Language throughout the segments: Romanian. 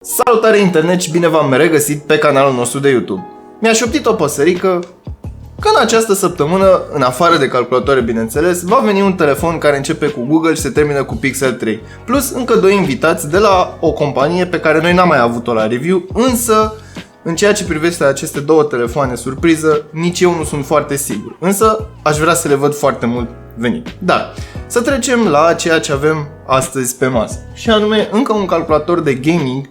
Salutare internet și bine v-am regăsit pe canalul nostru de YouTube. Mi-a șoptit o păsărică că în această săptămână, în afară de calculatoare bineînțeles, va veni un telefon care începe cu Google și se termină cu Pixel 3. Plus încă doi invitați de la o companie pe care noi n-am mai avut-o la review, însă în ceea ce privește aceste două telefoane surpriză, nici eu nu sunt foarte sigur. Însă aș vrea să le văd foarte mult venit. Dar să trecem la ceea ce avem astăzi pe masă. Și anume încă un calculator de gaming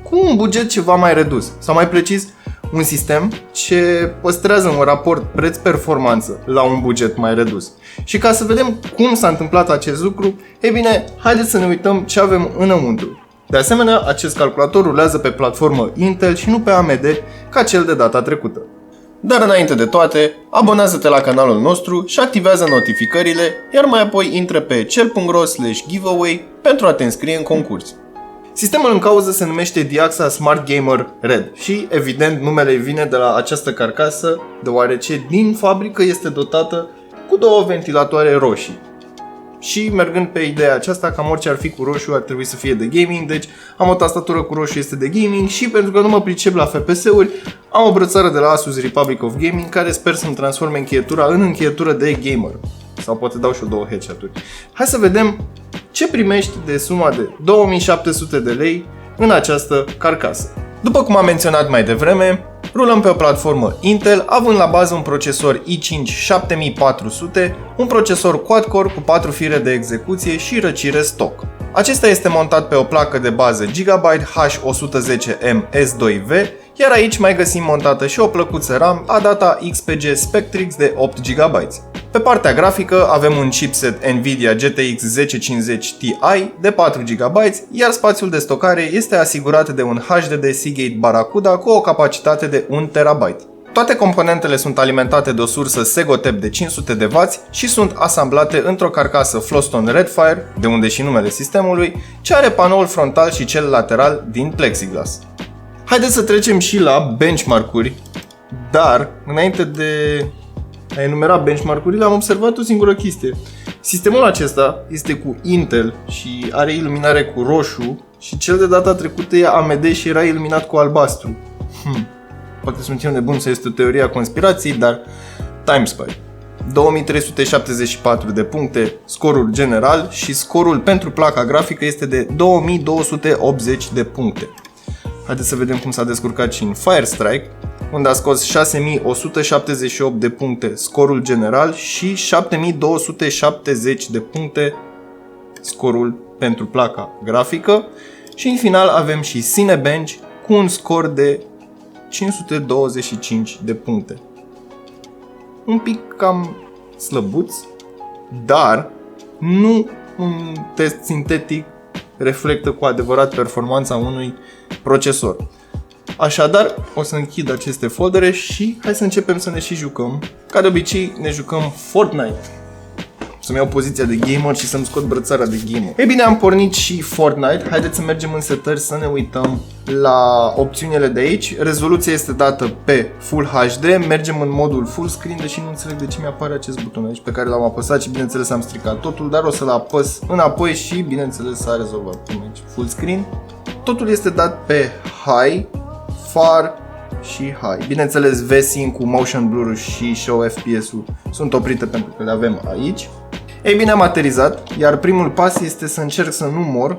cu un buget ceva mai redus, sau mai precis, un sistem ce păstrează un raport preț-performanță la un buget mai redus. Și ca să vedem cum s-a întâmplat acest lucru, e bine, haideți să ne uităm ce avem înăuntru. De asemenea, acest calculator rulează pe platformă Intel și nu pe AMD ca cel de data trecută. Dar înainte de toate, abonează-te la canalul nostru și activează notificările, iar mai apoi intră pe cel.ro/giveaway pentru a te înscrie în concurs. Sistemul în cauză se numește Diaxa Smart Gamer Red și, evident, numele vine de la această carcasă, deoarece din fabrică este dotată cu două ventilatoare roșii. Și mergând pe ideea aceasta, cam orice ar fi cu roșu ar trebui să fie de gaming, deci am o tastatură cu roșu, este de gaming și pentru că nu mă pricep la FPS-uri, am o brățară de la Asus Republic of Gaming care sper să-mi transforme încheietura în încheietură de gamer. Sau poate dau și eu două headshot-uri. Hai să vedem ce primești de suma de 2700 de lei în această carcasă. După cum am menționat mai devreme, rulăm pe o platformă Intel, având la bază un procesor i5 7400, un procesor quad-core cu 4 fire de execuție și răcire stock. Acesta este montat pe o placă de bază Gigabyte H110M S2V, iar aici mai găsim montată și o plăcuță RAM ADATA XPG Spectrix de 8 GB. Pe partea grafică avem un chipset Nvidia GTX 1050 Ti de 4 GB, iar spațiul de stocare este asigurat de un HDD Seagate Barracuda cu o capacitate de 1 TB. Toate componentele sunt alimentate de o sursă Segotep de 500 de W și sunt asamblate într-o carcasă Floston Redfire, de unde și numele sistemului, ce are panoul frontal și cel lateral din plexiglas. Haideți să trecem și la benchmark-uri, dar înainte de a enumera benchmark-urile am observat o singură chestie. Sistemul acesta este cu Intel și are iluminare cu roșu și cel de data trecută e AMD și era iluminat cu albastru. Poate sunt eu nebun să este o teorie a conspirației, dar TimeSpy. 2374 de puncte scorul general și scorul pentru placa grafică este de 2280 de puncte. Haideți să vedem cum s-a descurcat și în Firestrike, unde a scos 6178 de puncte scorul general și 7270 de puncte scorul pentru placa grafică. Și în final avem și Cinebench cu un scor de 525 de puncte. Un pic cam slăbuț, dar nu un test sintetic reflectă cu adevărat performanța unui procesor. Așadar, o să închid aceste foldere și hai să începem să ne și jucăm. Ca de obicei, ne jucăm Fortnite. Să-mi iau poziția de gamer și să-mi scot brățara de gamer. Ei bine, am pornit și Fortnite. Haideți să mergem în setări să ne uităm la opțiunile de aici. Rezoluția este dată pe Full HD. Mergem în modul full screen, deși nu înțeleg de ce mi-apare acest buton aici pe care l-am apăsat și bineînțeles am stricat totul, dar o să-l apăs înapoi și bineînțeles s-a rezolvat până aici. Full screen. Totul este dat pe High, Far și High. Bineînțeles, VSync cu Motion Blur și Show FPS-ul sunt oprite pentru că le avem aici. Ei bine, am aterizat, iar primul pas este să încerc să nu mor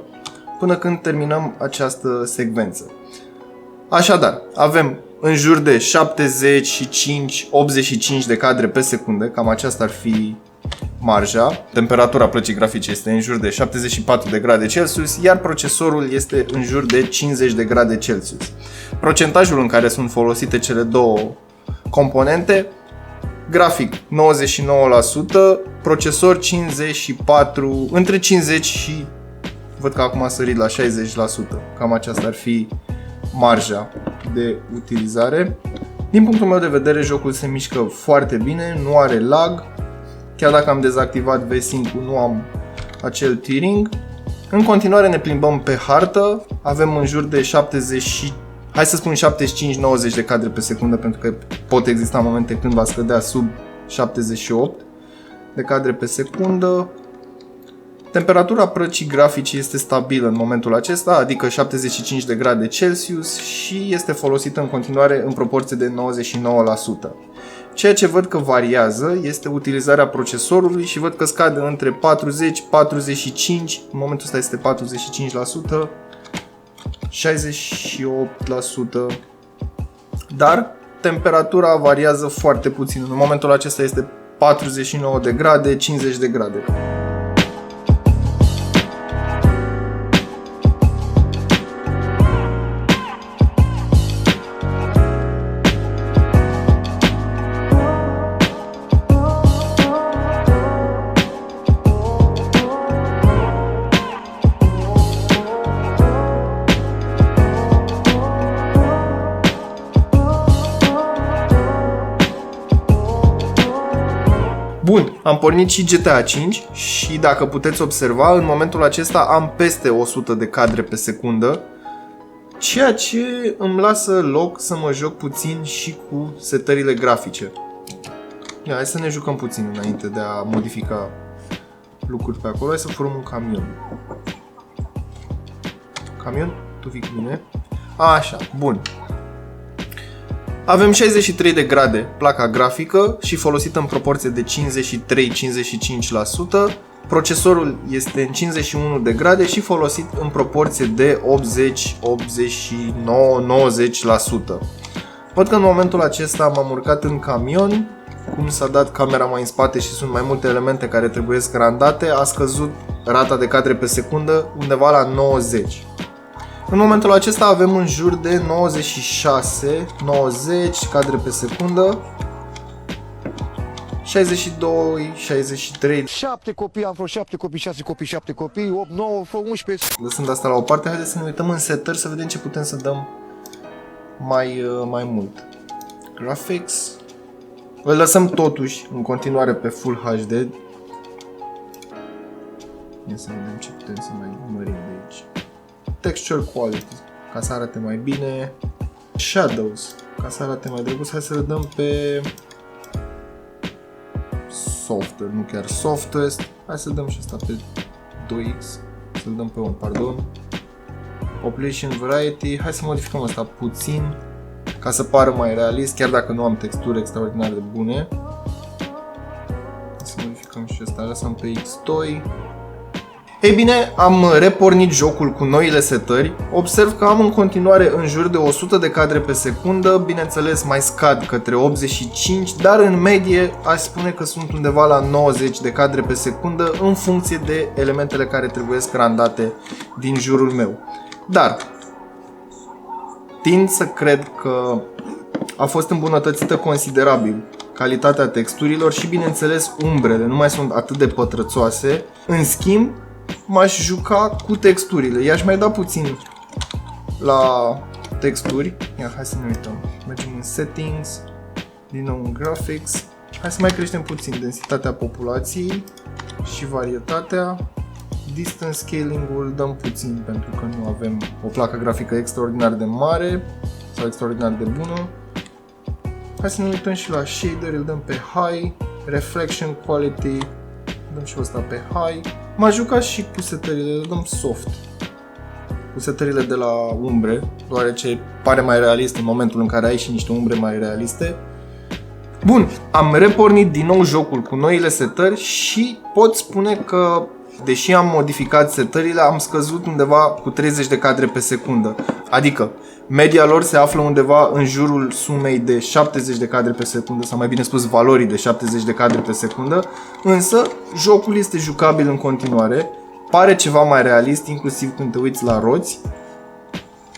până când terminăm această secvență. Așadar, avem în jur de 75-85 de cadre pe secundă, cam aceasta ar fi marja. Temperatura plăcii grafice este în jur de 74 de grade Celsius, iar procesorul este în jur de 50 de grade Celsius. Procentajul în care sunt folosite cele două componente: grafic 99%, procesor 54, între 50 și văd că acum a sărit la 60%. Cam aceasta ar fi marja de utilizare. Din punctul meu de vedere, jocul se mișcă foarte bine, nu are lag. Chiar dacă am dezactivat VSync-ul, nu am acel tearing. În continuare ne plimbăm pe hartă. Avem în jur de 70, hai să spun 75-90 de cadre pe secundă, pentru că pot exista momente când va scădea sub 78 de cadre pe secundă. Temperatura plăcii grafice este stabilă în momentul acesta, adică 75 de grade Celsius și este folosită în continuare în proporție de 99%. Ceea ce văd că variază este utilizarea procesorului și văd că scade între 40-45%, în momentul ăsta este 45%, 68%, dar temperatura variază foarte puțin. În momentul acesta este 49 de grade, 50 de grade. Bun, am pornit și GTA 5 și dacă puteți observa, în momentul acesta am peste 100 de cadre pe secundă, ceea ce îmi lasă loc să mă joc puțin și cu setările grafice. Ia, hai să ne jucăm puțin înainte de a modifica lucruri pe acolo. Hai să formăm un camion. Camion? Tu vii cu mine? Așa, bun. Avem 63 de grade placa grafică și folosită în proporție de 53-55%. Procesorul este în 51 de grade și folosit în proporție de 80, 89, 90%. Văd că în momentul acesta m-am urcat în camion, cum s-a dat camera mai în spate și sunt mai multe elemente care trebuie randate, a scăzut rata de cadre pe secundă undeva la 90. În momentul acesta avem în jur de 96, 90 cadre pe secundă, 62, 63. 7 copii, am vreo 7 copii, 6 copii, 7 copii, 8, 9, 11. Lăsând asta la o parte, haideți să ne uităm în setări să vedem ce putem să dăm mai mult. Graphics. Îl lăsăm totuși în continuare pe Full HD. Ia să vedem ce putem să mai mărim de aici. Texture Quality, ca să arate mai bine. Shadows, ca să arate mai drăguț. Hai să le dăm pe Softer, nu chiar Softest. Hai să dăm și asta pe 2x. Să-l dăm pe 1, pardon. Population Variety. Hai să modificăm asta puțin ca să pară mai realist, chiar dacă nu am texturi extraordinar de bune. Hai să modificăm și asta. Lăsăm pe X2. Ei bine, am repornit jocul cu noile setări. Observ că am în continuare în jur de 100 de cadre pe secundă, bineînțeles mai scad către 85, dar în medie aș spune că sunt undeva la 90 de cadre pe secundă în funcție de elementele care trebuie randate din jurul meu. Dar tind să cred că a fost îmbunătățită considerabil calitatea texturilor și bineînțeles umbrele nu mai sunt atât de pătrățoase. În schimb, m-aș juca cu texturile. I-aș mai da puțin la texturi. Ia, hai să ne uităm. Mergem în Settings, din nou în Graphics. Hai să mai creștem puțin densitatea populației și varietatea. Distance Scaling-ul dăm puțin pentru că nu avem o placă grafică extraordinar de mare sau extraordinar de bună. Hai să ne uităm și la shader, îl dăm pe High. Reflection Quality, dăm și ăsta pe High. M-aș juca și cu setările, le dăm soft. Cu setările de la umbre, deoarece pare mai realist în momentul în care ai și niște umbre mai realiste. Bun, am repornit din nou jocul cu noile setări și pot spune că, deși am modificat setările, am scăzut undeva cu 30 de cadre pe secundă. Adică, media lor se află undeva în jurul sumei de 70 de cadre pe secundă, sau mai bine spus valorii de 70 de cadre pe secundă, însă jocul este jucabil în continuare, pare ceva mai realist, inclusiv când te uiți la roți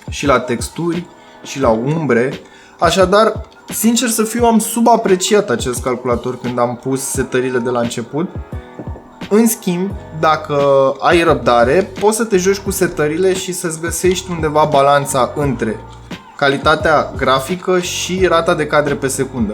și la texturi și la umbre. Așadar, sincer să fiu, am subapreciat acest calculator când am pus setările de la început. În schimb, dacă ai răbdare, poți să te joci cu setările și să-ți găsești undeva balanța între calitatea grafică și rata de cadre pe secundă.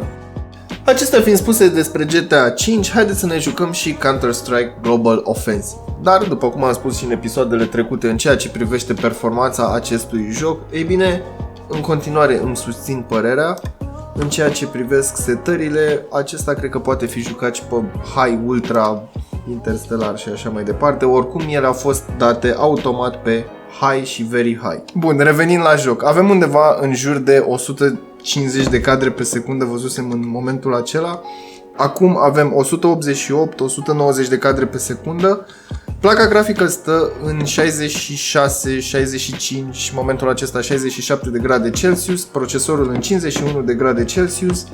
Acestea fiind spuse despre GTA 5, haideți să ne jucăm și Counter-Strike Global Offensive. Dar, după cum am spus și în episoadele trecute în ceea ce privește performanța acestui joc, ei bine, în continuare îmi susțin părerea. În ceea ce privesc setările, acesta cred că poate fi jucat și pe High, Ultra, Interstellar și așa mai departe. Oricum ele au fost date automat pe high și very high. Bun, revenind la joc. Avem undeva în jur de 150 de cadre pe secundă, văzusem în momentul acela. Acum avem 188-190 de cadre pe secundă. Placa grafică stă în 66, 65 și în momentul acesta 67 de grade Celsius, procesorul în 51 de grade Celsius,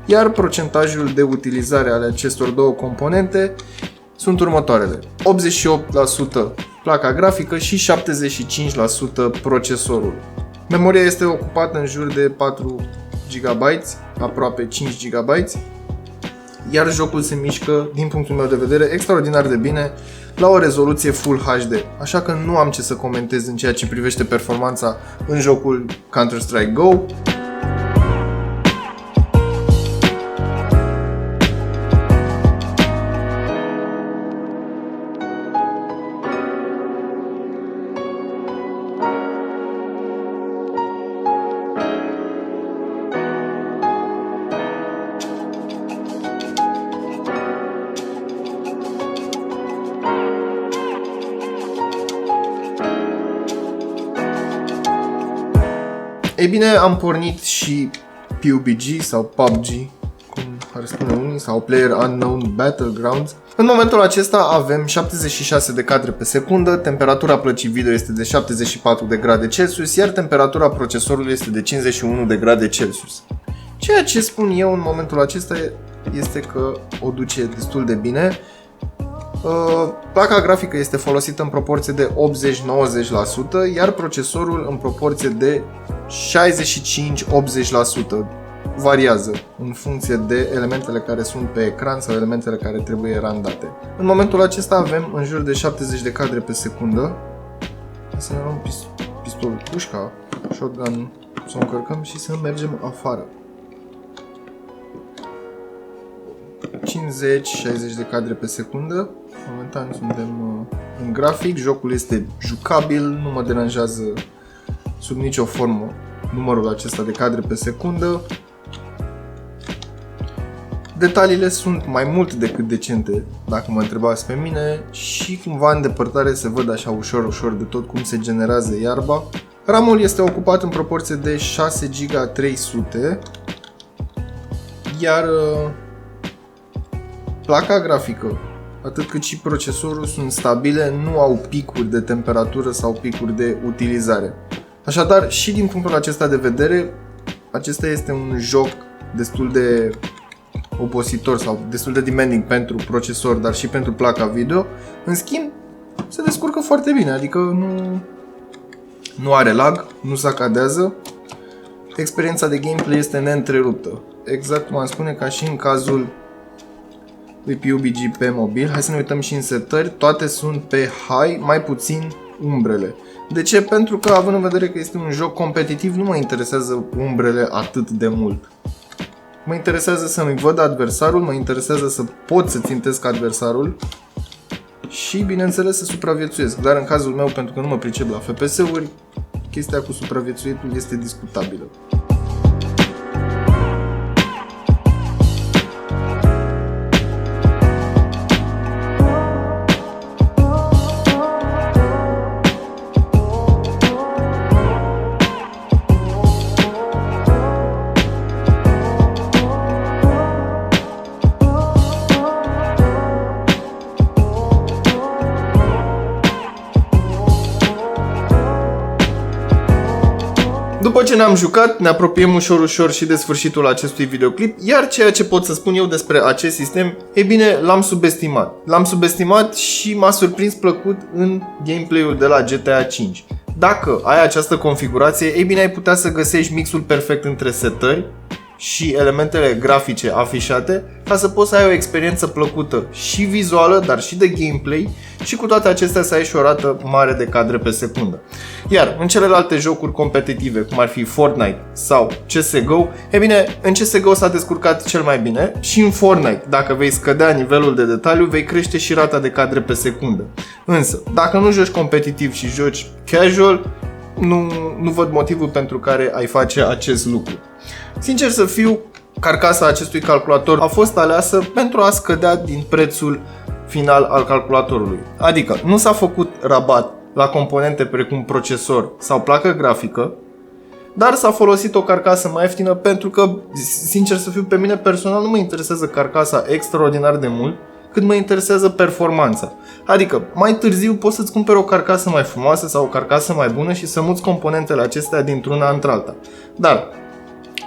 iar procentajul de utilizare ale acestor două componente sunt următoarele: 88% placa grafică și 75% procesorul. Memoria este ocupată în jur de 4 GB, aproape 5 GB, iar jocul se mișcă, din punctul meu de vedere, extraordinar de bine la o rezoluție Full HD. Așa că nu am ce să comentez în ceea ce privește performanța în jocul Counter-Strike Go. Ei bine, am pornit și PUBG sau PUBG, cum ar spune unii, sau Player Unknown Battlegrounds. În momentul acesta avem 76 de cadre pe secundă, temperatura plăcii video este de 74 de grade Celsius, iar temperatura procesorului este de 51 de grade Celsius. Ceea ce spun eu în momentul acesta este că o duce destul de bine. Placa grafică este folosită în proporție de 80-90%, iar procesorul în proporție de 65-80%. Variază în funcție de elementele care sunt pe ecran sau elementele care trebuie randate. În momentul acesta avem în jur de 70 de cadre pe secundă. Să ne luăm pistolul, pușca, shotgun, să o încărcăm și să mergem afară. 50-60 de cadre pe secundă. Momentan suntem în grafic, jocul este jucabil, nu mă deranjează sub nicio formă numărul acesta de cadre pe secundă. Detaliile sunt mai mult decât decente, dacă mă întrebați pe mine, și cumva în depărtare se văd așa ușor de tot cum se generează iarba. RAM-ul este ocupat în proporție de 6 GB 300, iar placa grafică, atât cât și procesorul sunt stabile, nu au picuri de temperatură sau picuri de utilizare. Așadar, și din punctul acesta de vedere, acesta este un joc destul de obositor sau destul de demanding pentru procesor, dar și pentru placa video. În schimb, se descurcă foarte bine, adică nu are lag, nu saccadează. Experiența de gameplay este neîntreruptă. Exact cum am spune, ca și în cazul lui PUBG pe mobil. Hai să ne uităm și în setări. Toate sunt pe high, mai puțin umbrele. De ce? Pentru că, având în vedere că este un joc competitiv, nu mă interesează umbrele atât de mult. Mă interesează să-mi văd adversarul, mă interesează să pot să țintesc adversarul și, bineînțeles, să supraviețuiesc. Dar în cazul meu, pentru că nu mă pricep la FPS-uri, chestia cu supraviețuitul este discutabilă. După ce ne-am jucat, ne apropiem ușor și de sfârșitul acestui videoclip, iar ceea ce pot să spun eu despre acest sistem, e bine, l-am subestimat. L-am subestimat și m-a surprins plăcut în gameplay-ul de la GTA 5. Dacă ai această configurație, e bine, ai putea să găsești mixul perfect între setări și elementele grafice afișate ca să poți să ai o experiență plăcută și vizuală, dar și de gameplay, și cu toate acestea să ai și o rată mare de cadre pe secundă. Iar în celelalte jocuri competitive, cum ar fi Fortnite sau CSGO, e bine, în CSGO s-a descurcat cel mai bine și în Fortnite, dacă vei scădea nivelul de detaliu, vei crește și rata de cadre pe secundă. Însă, dacă nu joci competitiv și joci casual, nu văd motivul pentru care ai face acest lucru. Sincer să fiu, carcasa acestui calculator a fost aleasă pentru a scădea din prețul final al calculatorului. Adică nu s-a făcut rabat la componente precum procesor sau placă grafică, dar s-a folosit o carcasă mai ieftină pentru că, sincer să fiu, pe mine personal nu mă interesează carcasa extraordinar de mult, cât mă interesează performanța. Adică, mai târziu poți să-ți cumperi o carcasă mai frumoasă sau o carcasă mai bună și să muți componentele acestea dintr-una într-alta. Dar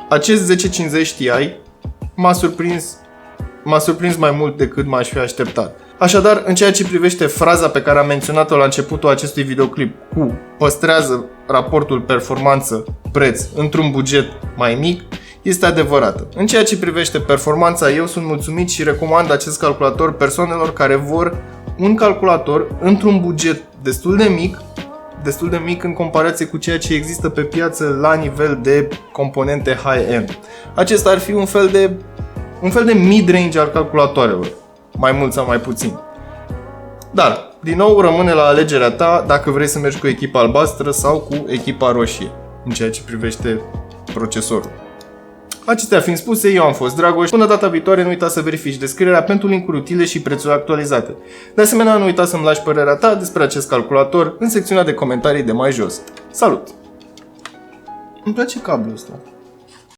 acest 1050 Ti m-a surprins mai mult decât m-aș fi așteptat. Așadar, în ceea ce privește fraza pe care am menționat-o la începutul acestui videoclip cu păstrează raportul performanță-preț într-un buget mai mic, este adevărată. În ceea ce privește performanța, eu sunt mulțumit și recomand acest calculator persoanelor care vor un calculator într-un buget destul de mic în comparație cu ceea ce există pe piață la nivel de componente high-end. Acesta ar fi un fel de mid-range al calculatoarelor, mai mult sau mai puțin. Dar, din nou, rămâne la alegerea ta dacă vrei să mergi cu echipa albastră sau cu echipa roșie, în ceea ce privește procesorul. Acestea fiind spuse, eu am fost Dragoș. Până data viitoare, nu uita să verifici descrierea pentru linkuri utile și prețuri actualizate. De asemenea, nu uita să-mi lași părerea ta despre acest calculator în secțiunea de comentarii de mai jos. Salut! Îmi place cablul ăsta.